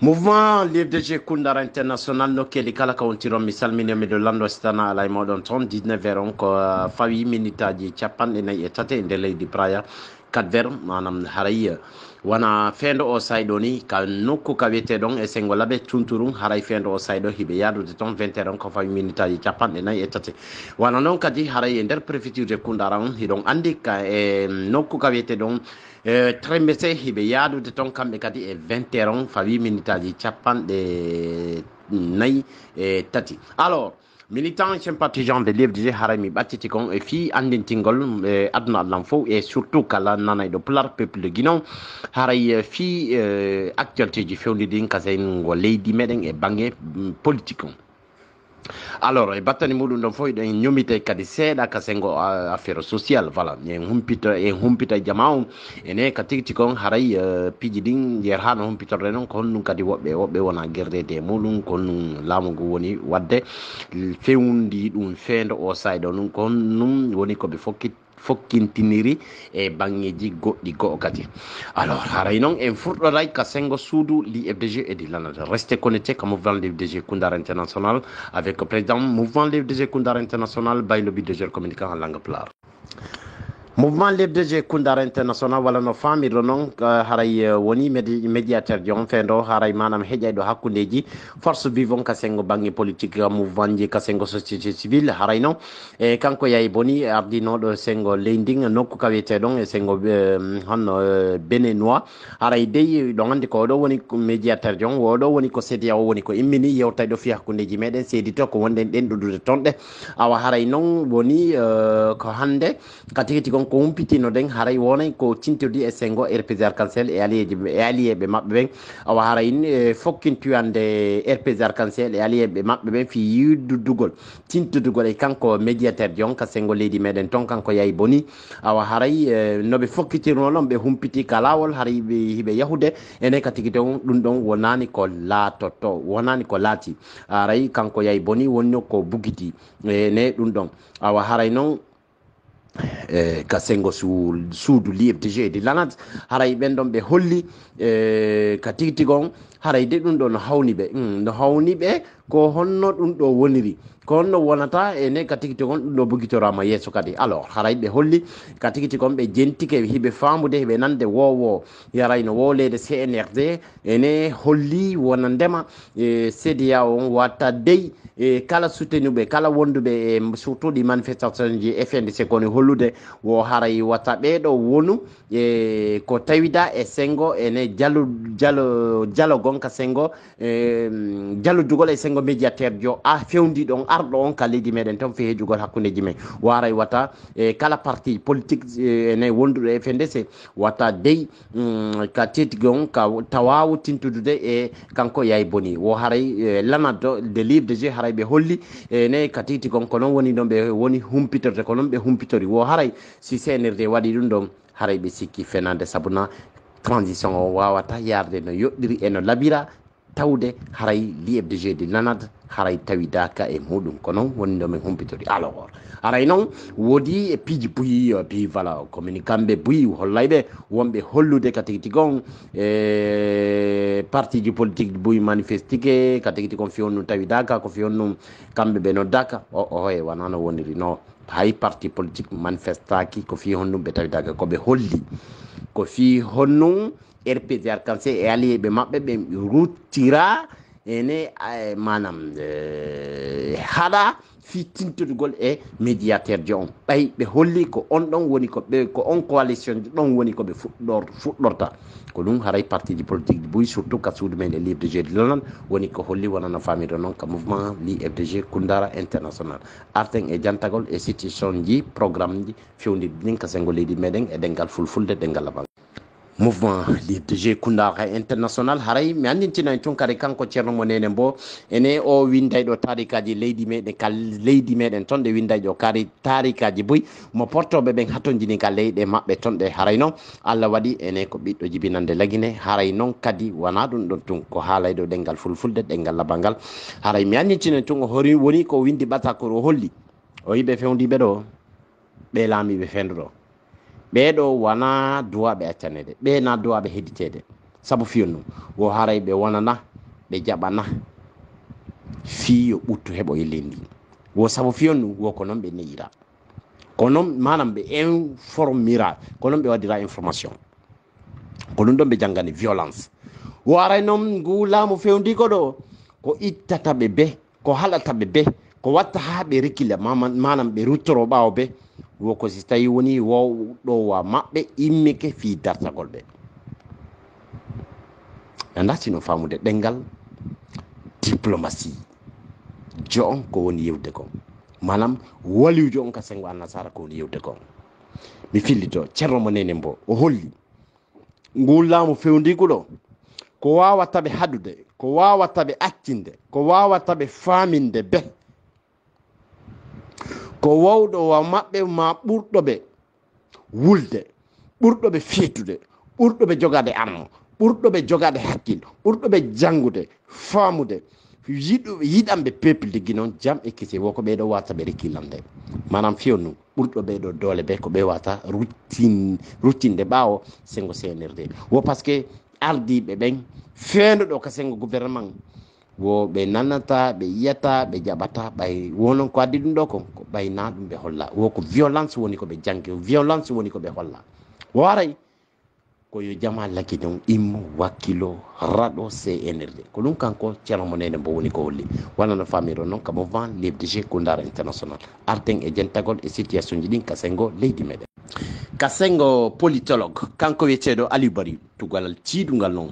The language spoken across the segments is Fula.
Mouvement LDG Kundara International no keli kala ka wontiro mi salmini mi do lando stana alay modon ton 19 heures ko fawi minutaji capanɗe nayi e tate nde leydi Praia 4 ver manam haray wana fendo o sayɗo ni ka nokku ka wiyete ɗon e sengo laɓe tunturum haray fendo o sayɗo hiɓe yadude ton 20 heures ko fawi minutaji capanɗe nayi e tate wana noon kadi haray e nder préfecture Kundara on hiɗon andi ka e nokku ka wiyete ɗon trembese hiɓe yaadude ton kamɓe kadi e 20 heures on fawi minutaji capanɗe nayi e tati alors militant sympathisant de l'FDG haray mi ɓattiti kon e fi andintingol e aduna allah fof et surtout kala nanayɗo pular peuple de guinon haray fi actualité ji fewndidin kasengo leydi meɗen e banggue politique on alors e battani muɗum ɗon fof eɗen ñomite kadi seeɗa ka sengo affaire social voilà en humpita jama on ene ka tigti kon haray piiji ɗin yer ha no humpitorde noon ko honɗum kadi woɓɓe wona guerdede e muɗum ko honɗum laamu ngu woni wadde fewndi ɗum feendo o sayɗo ɗum ko honɗum woni koɓe fokkintiniri e bangeji goɗɗi go'o kadi alors haray noon en furɗoray ka sengo suudu li FDG et di lanata restez connecté ka mouvement FDG Kundara International avec le président mouvement FDG Kundara International Baylo Bidégel communiquant en langue pulaar mouvement LFDG Kundara International wala no famirɗo noon haray woni médiateur jon fendo haray manam heƴayɗo hakkudeji force vivant ka sengo banggue politique mouvement ji ka sengo société civile haray noon e kanko yayi boni ardinoɗo sengo leydi nokku ka wiyeteɗon e sengo honno béninois haray dey ɗon andi ko oɗo woni médiateur jon oɗo woni ko CEDEAO woni ko immini yewtay ɗo fi hakkudeji meɗen seedi to ko wonɗen ɗenɗuɗude tonɗe awa haray noon woni ko hande ka tigui tigui ko humpitino ɗen haray wonay ko tintodi e sengo RPG Arc-en-Ciel e alliéɓe maɓɓe ɓen awa haray fokkintuyande RPG Arc-en-Ciel e alliéɓe maɓɓe ɓen fi yiddudugol tintudugol e kanko médiateur jon ka sengo leydi meɗen ton kanko yayi boni awa haray noɓe fokkitirno noon ɓe humpiti ka lawol haray hiɓe yahude ene ka tigui ton ɗum ɗon wonani ko laatoto wonani ko laati haray kanko yayi boni wonno ko bugiti ne ɗum ɗon awa haray noon ka sengo suudu LFDG di lanat haray ɓen ɗon ɓe holli ka tigi tigon haray de ɗum ɗo no hawni ɓe ko honno ɗum ɗo woniri ko honno wonata ene ka tigi tigon ɗum ɗo bugitorama yeeso kadi alors haray ɓe holli ka tigi tigon ɓe jentike hiɓe famude heɓe nande wowo yaray no wolede CNRD ene holli wona ndema CEDEAO on watta dey kala soutenuɓe kala wonduɓe e surtout ɗi manifestation ji FNDC koni hollude wo haray watta ɓeɗo wonu ko tawida e sengo ene jalo gonka sengo jalludugol e sengo médiateur jo a fewndi ɗon arɗo on ka leydi meɗen ton fi hejugol hakkudeji men waray wata kala parti politique ene wonduɗo e FNDC wata dey ka tetigue on ka tawawu tintudude e kanko yayi boni wo haray lanado de LFDG haray ɓe holli ne ka titi kon ko noon woni ɗon ɓe woni humpitorde ko noon ɓe humpitori wo haray si CNRD waɗi ɗum ɗon haray ɓe sikki fenande sabuna transition o wawata yarde no yoɗɗiri e no labira tawde haray LFDG di lanat haray tawidaka e muɗum ko noon woni ɗo min humpitori alors haray noon woodi e piiji buyi pi voilà komin kamɓe buyi hollayɓe wonɓe hollude ka tigi tigon parti ji politique buyi manifestique ka tigi tigon fiyon num tawidaka ko fiyon num kamɓe ɓe noddaka e wonano woniri no hay parti politique manifestaki ko fi honnum ɓe tawidaka koɓe holli ko fi honnum RPG Arc-en-Ciel e alliéɓe maɓɓe ɓe ruttira ene manam haɗa fi tintudugol e médiateur jo on ɓay ɓe holli ko on ɗon woni ko on coalition ɗon woni koɓe fuɗɗorta ko ɗum haray parti ji politique ji boyi surtout ka suudu men e LFDG di lanan woni ko holli wonano famirde noon ka mouvement LFDG Kundara International arten e jantagol e situation ji programme ji fewndi ɗin ka sengo leydi meɗen e ɗengal fulfulde ɗengal labangal mouvement LFDG Kundara International haray mi andintina tun kadi kanko ceerno mo nene mbo ene o windayɗo tarikaji leydi meɗen ka leydi meɗen ton ɗe windayɗo kadi tarikaji boyi mo portoɓe ɓen hatonjini ka leyɗe maɓɓe ton ɗe haray noon Allah waɗi ene ko ɓiɗɗo jibinande lagine haray noon kadi wona ɗum ɗon tun ko haalayɗo ɗengal fulfulde ɗengal labangal haray mi andintina tun woni ko windi ɓatakoro holli o yiɓe fewdiɓe ɗo ɓe laamiɓe fenduɗo ɓeɗo wona duwaɓe accanede ɓe na duwaɓe heɗitede sabu fiyonno wo haray ɓe wonana ɓe jaɓana fiyo ɓuttu heɓo e lendi wo sabu fiyonno wo ko noon ɓe neyira ko noon manam ɓe informira ko noon ɓe waɗira information ko ɗum ɗon ɓe janggani violence wo aray noon ngu laamu fewndiko ɗo ko ittata ɓe be ko halata ɓe be ko watta ha ɓe rekkilla manam ɓe ruttoro ɓawo be wo ko si tawi woni wowɗowa maɓɓe immike fi dartagol ɓe anda sino famude ɗengal diplomatie jo on ko woni yewde ko manam waliwjo on ka sengo annasara ko woni yewde ko mi fillito ceerno mo nene mbo o holli ngol laamu fewndiko ɗo ko wawata ɓe hadude ko wawata ɓe accinde ko wawata ɓe faminde be ko wawɗo wa maɓɓe ma ɓurɗo ɓe wulde ɓurɗo ɓe fettude ɓurɗo ɓe jogade armo ɓurɗo ɓe jogade hakkille ɓurɗo ɓe jangude famude yiɗanɓe peuple liggi noon jam e kese wo ko ɓeɗo wata ɓe rekkillande manam fiyonnu ɓurɗo ɓeɗo doole ɓe ko ɓe wata ruttinde ɓawo sengo CNRD wo par ce que ardiɓe ɓen feenduɗo ka sengo gouvernement wo ɓe nanata ɓe yiyata ɓe jaɓata ɓay wonon ko addi ɗum ɗo ko ɓay na ɗum ɓe holla wo ko violence woni ko ɓe jangge violence woni ko ɓe holla waray ko yo jama laki non immo wakkilo raɗo CNRD ko ɗum kanko ceerno mo nene mbo woni ko holli wonano famiro noon ka mouvement LFDG Koundara international arten e jentagol e situation ji ɗin ka sengo leydi meɗen ka sengo politologue kanko wiyeteɗo Aliou Bari tugalal ciidugal noon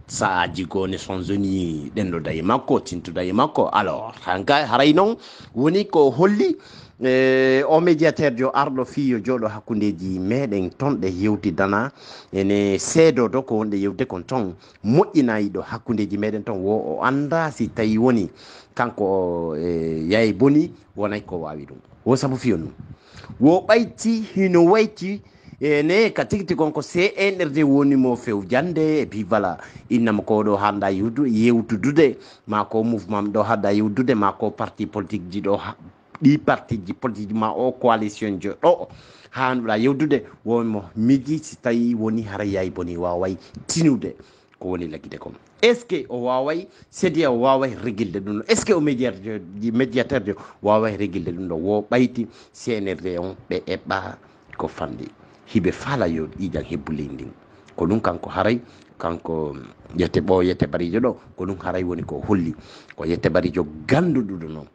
saaji go Nations Unies ɗenɗo dayi makko tintuda e makko alors hanka haray noon woni ko holli o médiateur jo arɗo fiyo joɗo hakkudeji meɗen ton ɗe yewtidana ene seedodo ko wonɗe yewde kon ton moƴƴinayi ɗo hakkudeji meɗen ton wo o anda si tawi woni kanko yayi boni wonay ko wawi ɗum wo saabu fiyo num wo ɓayti hino wayti ene ka tigti kon ko CNRD woni mo few jande e puis voilà innama ko ɗo handa yewtudude ma ko mouvement ɗo hada yewtude ma ko parti politique ji ɗo ɗi parti ji politique ma o coalition jo ɗo hanɗuɗa yewdude wonmo miji si tawi woni hara yayi boni waway tinude ko woni laggide kom est ce que o waway seedia o waway regilde ɗum ɗo est ce que o médiateur jo waway regilde ɗum ɗo wo ɓayti CNRD on ɓe eɓɓa ko fandi hiɓe faala yo ɗijan hebbu leydi ndin ko ɗum kanko haray kanko yette yette barijo ɗo ko ɗum haray woni ko holli ko yette barijo ganduɗuɗo noon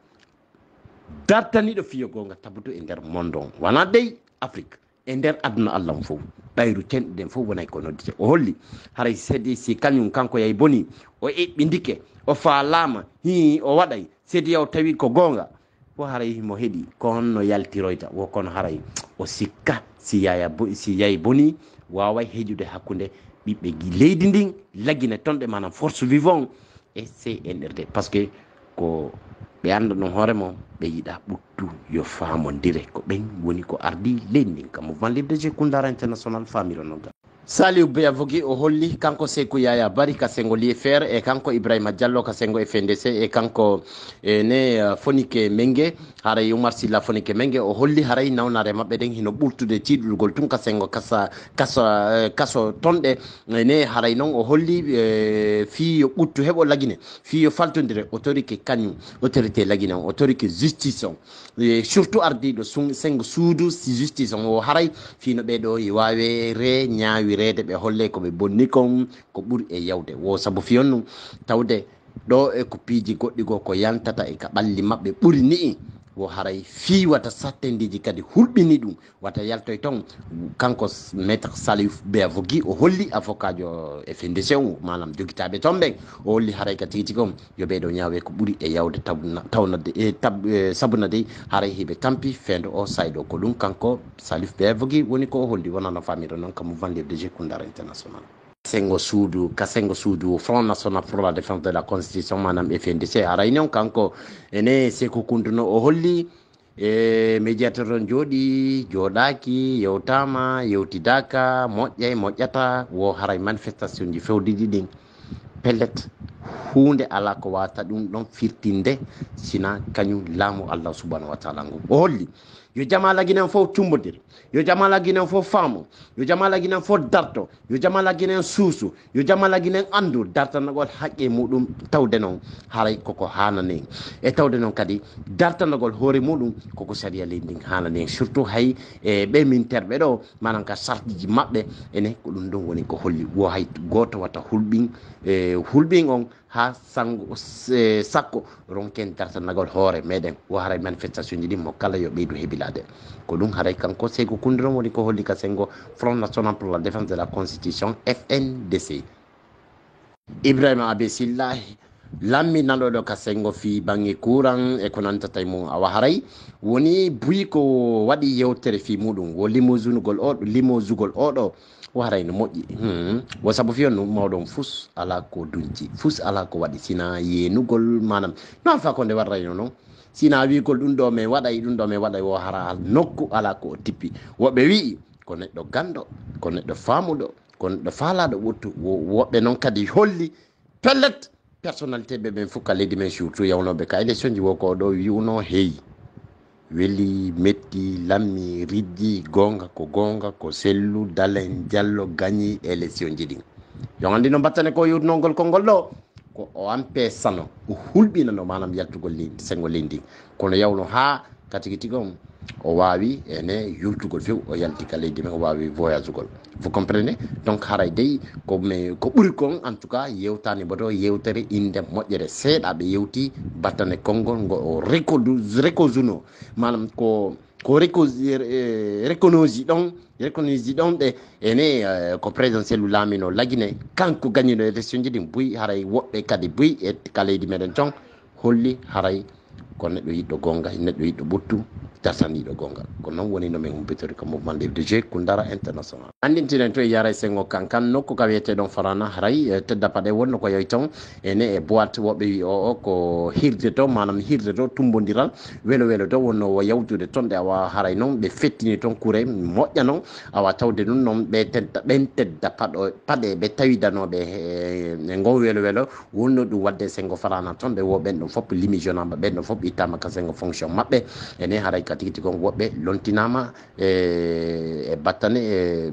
dartaniɗo fiyo gonga tabuto e nder monde on wona dey Afrique e nder aduna Allah fof ɓayru tenɗuɗen fof wonay ko noddite o holli haray seedi si kañum kanko yay boni o eɓɓidike o faalama hi o waɗay seedi o tawi ko gonga fo haray mo heeɗi ko honno yaltiroyta wo kono haray o sikka si yayi boni waway heeƴude hakkude ɓiɓɓe leydi ndin laggine tonɗe manam force vivant e CNRD par ce que ko ɓe anda ɗum hoore mum ɓe yiɗa ɓuttu yo famodire ko ɓen woni ko ardi leydi ndin ka mouvement LFDG Koundara international famiro noon Saliou Beya Vogui o holli kanko Sékou Yaya Bari ka sengo l'IFR e kanko Ibrahima Diallo ka sengo FNDC e kanko ne Fonike Mengue haray Oumar Silla Fonike Mengue o holli haray nawnare mabɓe ɗen hino ɓurtude tiiɗulgol tun ka sengo kaso tonɗe ne haray noon o holli fiyo ɓuttu heɓo lagine fiyo faltodire autorité kañum autorité lagine on autorité justice on surtout ardiɗo sengo suudu si justice on o haray fino ɓeɗo wawe ñawirede ɓe holle koɓe bonni kon ko ɓuuri e yawde wo saabu fiyon num tawde ɗo e ko piiji goɗɗi go ko yantata e ka ɓalli mabɓe ɓuuri ni wo haray fiwata sattendiji kadi hulɓini ɗum wata yaltoy ton kanko maître Saliou Beya Vogui o holli avocat jo FNDC o manam jogitaɓe ton ɓen o holli haray ka tigi kom yo ɓeɗo ñawe ko ɓuuri e yawde tawnade sabuna de haray hiɓe tampi fendo o sayɗo ko ɗum kanko Saliou Beya Vogui woni ko o holli wonano famire noon ka mouvement LFDG Koundara international sengo suudu Front National pour la Défense de la Constitution manam FNDC haray noon kanko ene Sékou Kounduno o holli médiateur on jooɗi jooɗaki yewtama yewtidaka moƴƴata wo haray manifestation ji fewdidi ɗin pellet hunde ala ko wata ɗum ɗon firtinde sina kañum laamu Allah subhanahu wa taala ngu o holli yo jama laginen fo tumbodir yo jama laginen fo famo yo jama laginen fo darto yo jama laginen suusu yo jama laginen andu dartanagol haqqe muɗum tawde noon haray koko hanane e tawde noon kadi dartanagol hoore muɗum koko saria leydi hanane surtout hay e ɓe min terɓe ɗo manan ka sartiji maɓɓe ene ko ɗum ɗon woni ko holli wo hay goto watta hulɓin hulɓin on ha sango sakko ronken dartanagol hoore meɗen wo haray manifestation ji ɗin mo kala yo ɓeydu heeɓilade ko ɗum haray kanko Sékou Koundiron woni ko holli ka sengo Front National pour la Défense de la Constitution FNDC. Ibrahima Abe Sillahi lammi nanɗoɗo ka sengo fi banggue courant e ko nantata e mum awa haray woni buyi ko waɗi yewtere fi muɗum wo limosugol oɗo o haray no moƴƴi wo saabu fiyon no mawɗon fus ala ko dunci fus ala ko waɗi sina yenugol manam no alfa ko nde warrayno noon sina wigol ɗum ɗo min waɗay wo hara nokku ala ko o tippi woɓɓe wi ko neɗɗo ganɗo ko neɗɗo famuɗo ko neɗɗo faalaɗo ɓottu woɓɓe noon kadi holli pellet personnalité ɓe ɓen fof ka leydi men surtout yawnoɓe ka élection ji wo ko ɗo wiwno heeyi weli metti lammi rijji gonga ko sellu dalen diallo gagni élection ji ɗin yo andi no battane ko yurnogol konngol ɗo ko o ampe sano o hulɓinano manam yaltugol sengo leydi kono yawno ha katigi tigi on o wawi ene yurtugol few o yalti ka leydi men o wawi voyage ugol vous comprenez donc haray dey ko ɓuuri kon en tout cas yewtani boto yewtere inde moƴƴere seeɗa ɓe yewti battane konngol ngo o récosuno manam ko réconosi ɗon ɓe ene ko présidentiel laamino lagine kanko gagnino élection ji ɗin buy haray woɓɓe kadi buy e ka leydi meɗen ton holli haray ko neɗɗo yiɗɗo gonga neɗɗo yiɗɗo ɓottu dartaniɗo gonga ko noon woni no min humpitori ko mouvement livre de jeu Koundara international andintinen to e yaara sengo kankan nokku ka wiyeteɗon farana haray tedda paɗe wonno ko yoy ton ene e boîte woɓɓe wi o ko hirde to manam hirde to tumbodiral welo to wonno wo yawtude ton ɗe awa haray noon ɓe fettini toon kuure moƴƴa noon awa tawde ɗum noon ɓen tedda paɗe ɓe tawidanoɓe e ngon welo wonno ɗum wadde sengo farana toon ɓe wo ɓen ɗon fof limisionama ɓen ɗon fof ittama ka sengo fonction maɓɓe ene haray ka tigi tigi on woɓɓe lontinama e battane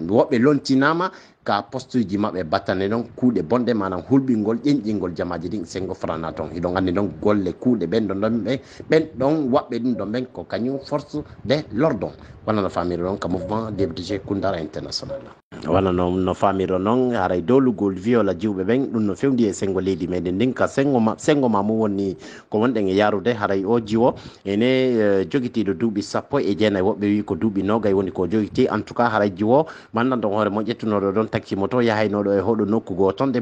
woɓɓe lontinama ka poste ji maɓɓe battane noon kuuɗe bonɗe manam hulɓingol ƴenƴingol jamaji ɗin sengo frana toon hiɗon andi noon golle kuuɗe ɓen ɗon waɓɓe ɗum ɗon ɓen ko kañum force de l'ordre walla no famire ɗon ka mouvement DFDG Koundara international walla no famiro noon haray dowlugol viola jiwɓe ɓen ɗum no fewndi e sengo leydi meɗen ndin ka sengo ma mum woni ko wonɗen e yarude haray o jiwo ene jogitiɗo duuɓi 19 woɓɓe wi ko duuɓi nogay woni ko jogiti en tout cas haray jiwo mandanɗo hoore mo ƴettunoɗo ɗon taxi moto yahaynoɗo e hoɗo nokku goo toon de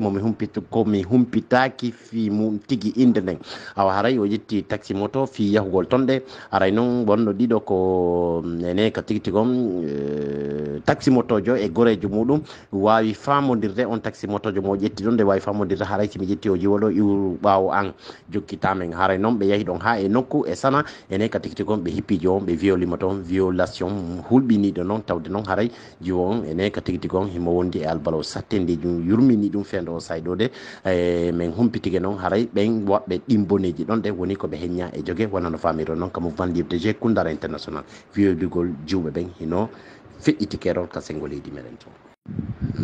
komi humpitaki fi mum tigui inde nden awa haray o ƴetti taxi moto fi yahugol toon de haray noon wonno ɗiɗo ko ene ka tigui tigom taxi moto jo e gorejo muɗum wawi famodirde on taxi moto jo mo ƴetti ɗon de wawi famodirde haray simi ƴetti o jiwoɗo iw ɓawo an jokkitamen haray noon ɓe yahi ɗon ha e nokku e sana ene ka tigui tigom ɓe hippijo on ɓe violima toon violation hulɓiniɗo noon tawde noon haray jiwo on ene ka tigui tigom himo wondi e albalo sattende ɗum yurmini ɗum fendo o sayɗo de min humpitigue noon haray ɓen waɓɓe ɗimboneji ɗon de woni koɓe heñña e jogue wonano famiro noon ka mouvement livre de jeu Koundara international violugol jiwɓe ɓen hino feƴƴiti kerol ka sengo leydi meɗen toon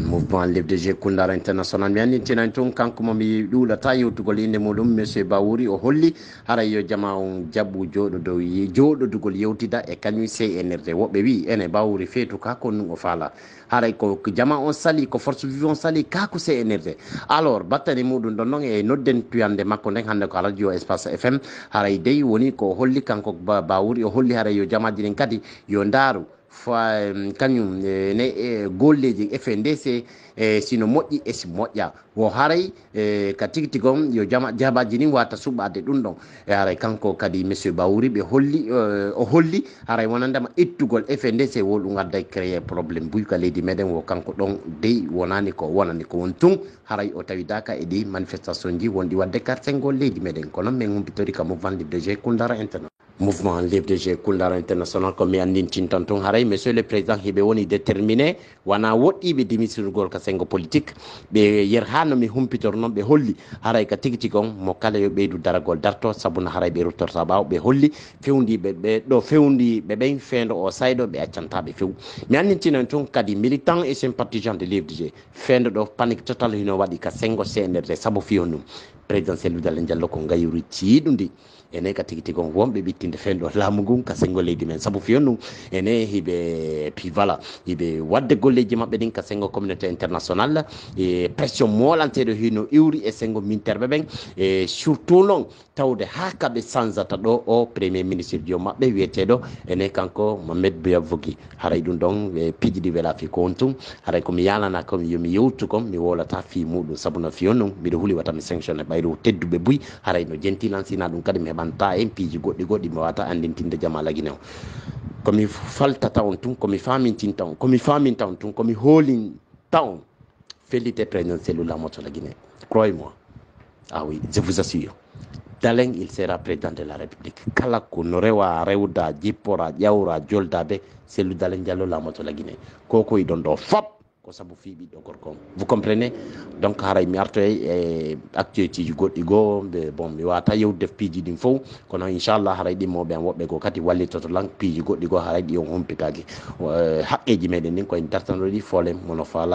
mouvement livre de jeu Koundara international mi andintinan toon kanko momi ɗuuɗata yewtugol inde muɗum monsieur Bawouri o holli haray yo jama on jabbu joɗodugol yewtida e kañum CNRD woɓɓe wi ene Bawouri feetu ka ko nun o faala haray ko jama on sali ko force vive on sali kako CNRD alors battani muɗum ɗon noon e nodden tuyande makko nden hannde ko radio espace FM haray dey woni ko holli kanko Bawouri o holli haray yo jamaji ɗin kadi yo ndaaru fa kañum ne golleji FNDC sino moƴƴi e si moƴƴa wo haray ka tigi tigom yo jabaji ni wata suɓade ɗum ɗon e haray kanko kadi monsieur Bawouri ɓe holli o holli haray wonandema ittugol FNDC wo ɗum adday créé probléme buyka leydi meɗen wo kanko ɗon dey wonani ko won tun haray o tawidaka e ɗi manifestation ji wonɗi wadde kar sengol leydi meɗen kono min humpitori ka mouvement livre de jeu Koundara international mouvement LFDG Kundara International comme andin tintanton haray monsieur le président hibe woni déterminé wana woddibe démission gol ka sengo politique be yer hano mi humpitor non be holli haray ka tigi tigon mo kala yo beydu daragol darto sabuna haray be rutorta baw be holli fewndi be do fewndi be ben fendo o saydo be accanta be few mi andin tinanton kadi militant et sympathisant de LFDG fendo do panique total hino wadi ka sengo CNRD sabo fiyonum président Cellou Dalein Diallo ko ngayuri tiidundi ene ka tigi tigon wombe bittinde fendo laamu ngun ka sengo leydi men sabu fiyonum ene hibe puis voilà hibe wadde golleji mabbe din ka sengo communauté internationale e pression molantedo hino iwri e sengo minterbe ben e surtout non tawde hakabe sanzata do o premier ministre jo mabbe wietedo ene kanko Mohamed Bouya Vogi haray dum don pijidi wela fi kontum haray ko mi yalana ko mi yewtu kom mi wolata fi mudum sabu no fiyonum mi do huli wata mi sanctionné bayro teddube buy haray no gentilan sina dum kadi mi banta en piiji goddi mi wata andintinde jamala ginew komi faltata on tun komi famintinta on komi faminta on tun komi holin taon félité président Cellou Lamoto la Guinée croyez-moi ah oui je vous assure Dalein il sera président de la République kala ko no rewa rewda jippora ƴawra joldabe Cellou Dalein Diallo Lamoto la Guinée koko idon do fop ko sabu fiibi do gorko vous comprenez donc haray mi arto e actualité ji goddi go bon mi wata yewde def piiji din fof kono inchallah haray di mobe am wobbe go kati wallitoto lang piiji goddi go haray di on humpitaki haqqeji meden din ko en dartano di folem mono fala